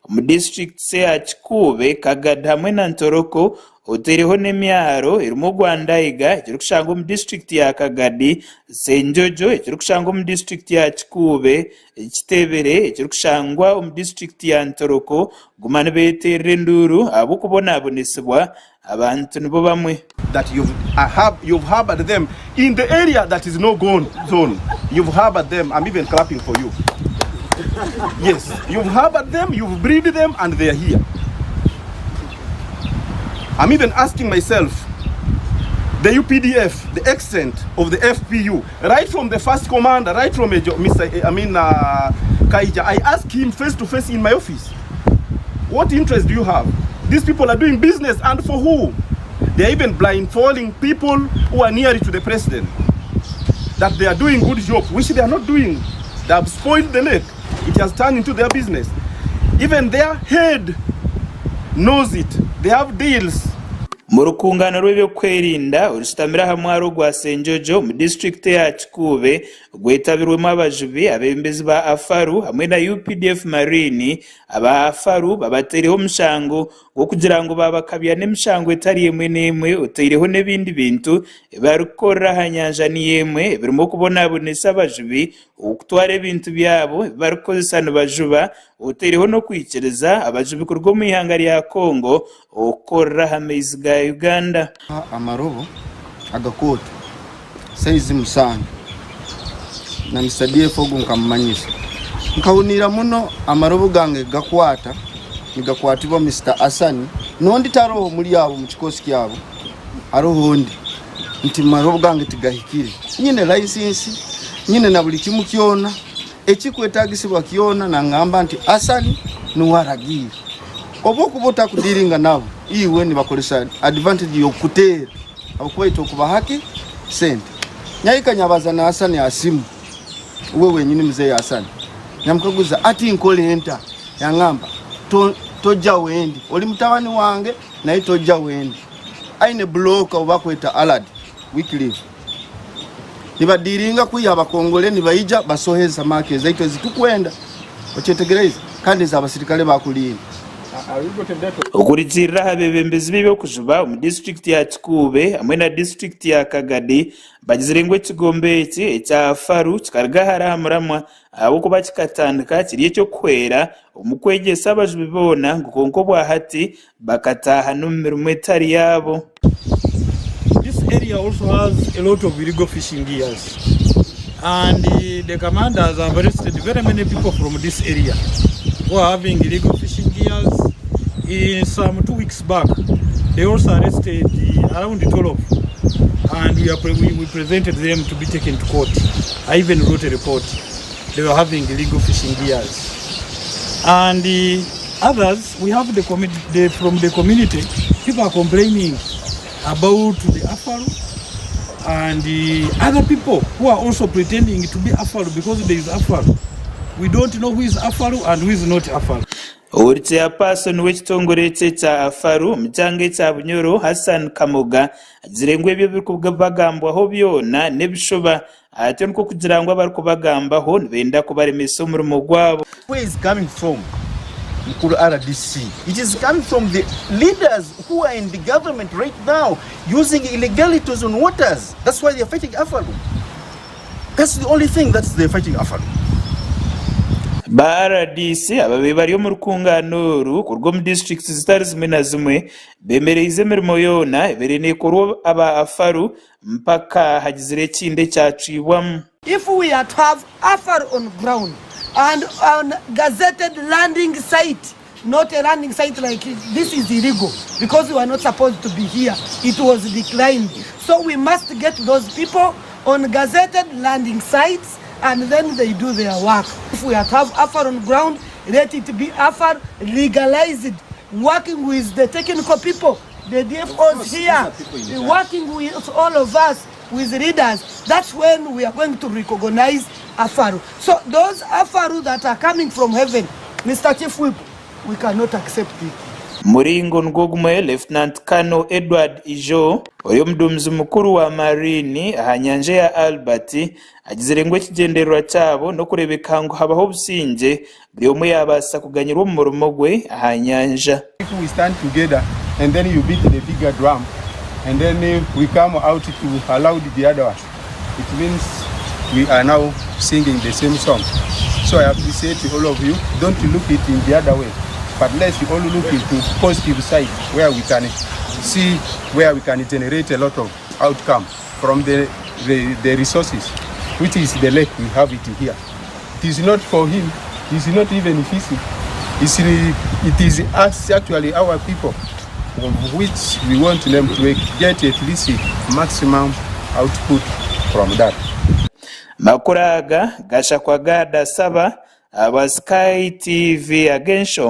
mu district ya Kikuube, Kagadi hamwe na Ntoroko oteriho n'emyaro erimu Gwandayiga ekiri kushanga mu district ya Kagadi, Senjojo ekiri kushanga mu district ya Kikuube, Kitebere ekiri kushangwa mu district ya Ntoroko, guma nibeeterera enduru ahabw'okubonabonesibwa abantu nibo bamwe. That you've harbored them in the area that is no go zone. You've harbored them. I'm even clapping for you. Yes, you've harbored them, you've breeded them, and they are here. I'm even asking myself, the UPDF, the extent of the FPU, right from the first commander, right from Kaija, I asked him face to face in my office, what interest do you have? These people are doing business, and for who? They are even blindfolding people who are near to the president, that they are doing good job, which they are not doing. They have spoiled the lake. It has turned into their business. Even their head knows it. They have deals. Mu rukungano rw'ebyokwerinda urushitamira hamwaro rwa Senjojo mu district ya Kikuube rwitabirwemo abajubi, abembezi ba Afaru hamwe na UPDF Marine. Aba Afaru babateriho mushango gwo kugira ngo babakabya n'emishango etari yemwe n'emwe, oteireho n'ebindi bintu barukora hanyanja ni yemwe birimo kubonabonesa abajubi okutwara ebintu byabo barukozesa bajuba, oteireho no kwikereza abajubi ku rwo mu ihanga rya Kongo okora hamezi ga Uganda. Amarobo agakota saizi musanga na misadie fogo nkamanyisha nkawunira muno amarobo gange gakwata nigakwatibwa Mr. Asani nondi taroho muri yabo mu kikosi kyabo arohondi nti marobo gange tigahikire nyine license nyine na buli kimu kyona ekikwetagisibwa kyona na ngamba nti Asani nuwaragira obo kubota kudiringa nabo iwe ni bakolesa advantage yokutera abukwaito kuba haki sente nyayika nyabaza na Asani asimu wewe nyine mzee Asani nyamukaguza ati nkole enta yangamba tojja wendi oli mutawani wange naye tojja wendi aine bloka obakweta alad weekly nibadiringa kuya abakongole nibayija basoheza make zaito zitukwenda ochetegereza kandi za abasirikale bakulinda okurizira abebembezi bibyo kujuba mu district ya Kikuube hamwe na district ya Kagadi bagizirengwe kigombe ekya Afaru kikarga haramuramwa abo kuba kikatandika kiriye cyo kwera omukwegesa abajubi bona ngukonko bwa hati bakataha n'emirimo etari yabo. This area also has a lot of illegal fishing gears, and the commanders have arrested very many people from this area who are having illegal fishing gears. In some 2 weeks back, they also arrested around 12, and we presented them to be taken to court. I even wrote a report. They were having illegal fishing gears. And others, we have from the community, people are complaining about the Afaru and other people who are also pretending to be Afaru because there is Afaru. We don't know who is Afaru and who is not Afaru. Urite person w'ekitongore kya Afaru mchange kya Bunyoro Hassan Kamoga zirengwe byo bikubwa bagambwaho byona nebishoba ate nko kugira ngo abari kubagambaho benda kubaremesa umurimo gwabo. Where is coming from? Mukuru RDC. It is coming from the leaders who are in the government right now using illegalities on waters. That's why they are fighting Afaru. That's the only thing that they're fighting Afaru. Ba RDC ababe bari mu rukungano kurwo mu districts zitari zimwe na zimwe bemereze imirimo yona berene koro aba Afaru mpaka hagizire kinde cyacibwamo. If we are to have Afaru on ground and on gazetted landing site, not a landing site like this is illegal because we are not supposed to be here. It was declined. So we must get those people on gazetted landing sites and then they do their work. If we have Afar on ground, let it be Afar legalized, working with the technical people, the DFOs here, working with all of us, with leaders. That's when we are going to recognize Afaru. So those Afaru that are coming from heaven, Mr. Chief Whip, we cannot accept it. muringo ngogumwe Lieutenant Colonel Edward Ijo oyo mdumizi mukuru wa Marini aha nyanja ya Albert agizire ngo ikigenderwa cyabo no kurebeka ngo habaho businge buri umwe yabasa kuganyirwa mu murumo gwe aha nyanja. If we stand together and then you beat the bigger drum and then we come out to allow the other one, it means we are now singing the same song. So I appreciate all of you. Don't look it in the other way, but let's all look into positive side where we can see where we can generate a lot of outcome from the resources, which is the lake. We have it here. It is not for him. It is not even fishing. It is us, actually our people, which we want them to get at least maximum output from that. Makuraga gasha kwa gada saba aba Sky TV agensho.